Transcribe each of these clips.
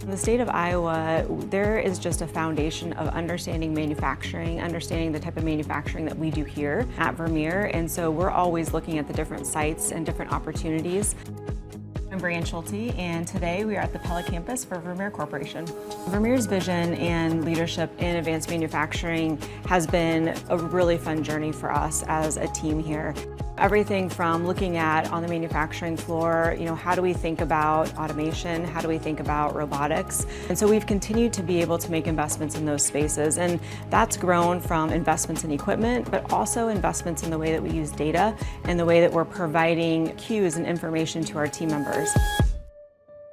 In the state of Iowa, there is just a foundation of understanding manufacturing, understanding the type of manufacturing that we do here at Vermeer, and so we're always looking at the different sites and different opportunities. I'm Brianne Schulte, and today we are at the Pella campus for Vermeer Corporation. Vermeer's vision and leadership in advanced manufacturing has been a really fun journey for us as a team here. Everything from looking at on the manufacturing floor, how do we think about automation? How do we think about robotics? And so we've continued to be able to make investments in those spaces. And that's grown from investments in equipment, but also investments in the way that we use data and the way that we're providing cues and information to our team members.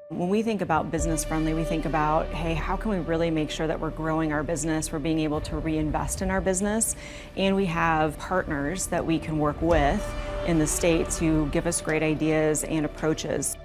When we think about business friendly, we think about, hey, how can we really make sure that we're growing our business, we're being able to reinvest in our business, and we have partners that we can work with in the state to give us great ideas and approaches.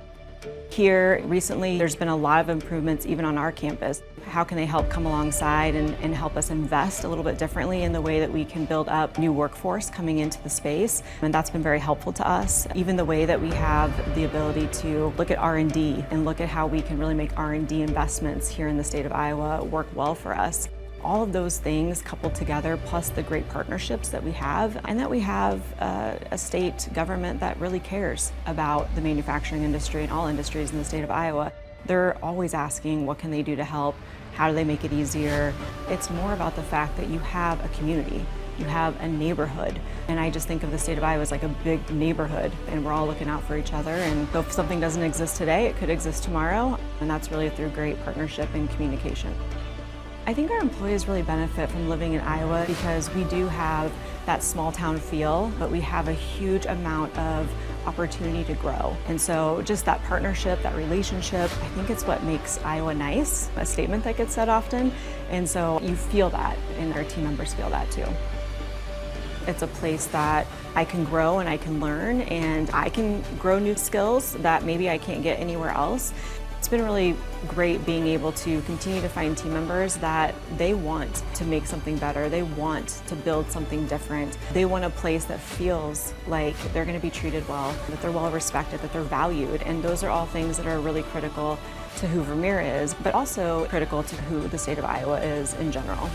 Here, recently, there's been a lot of improvements even on our campus. How can they help come alongside and help us invest a little bit differently in the way that we can build up new workforce coming into the space? And that's been very helpful to us. Even the way that we have the ability to look at R&D and look at how we can really make R&D investments here in the state of Iowa work well for us. All of those things coupled together, plus the great partnerships that we have, and that we have a state government that really cares about the manufacturing industry and all industries in the state of Iowa. They're always asking, what can they do to help? How do they make it easier? It's more about the fact that you have a community, you have a neighborhood. And I just think of the state of Iowa as like a big neighborhood, and we're all looking out for each other. And so if something doesn't exist today, it could exist tomorrow. And that's really through great partnership and communication. I think our employees really benefit from living in Iowa because we do have that small town feel, but we have a huge amount of opportunity to grow. And so just that partnership, that relationship, I think it's what makes Iowa nice, a statement that gets said often. And so you feel that, and our team members feel that too. It's a place that I can grow and I can learn, and I can grow new skills that maybe I can't get anywhere else. It's been really great being able to continue to find team members that they want to make something better. They want to build something different. They want a place that feels like they're going to be treated well, that they're well respected, that they're valued. And those are all things that are really critical to who Vermeer is, but also critical to who the state of Iowa is in general.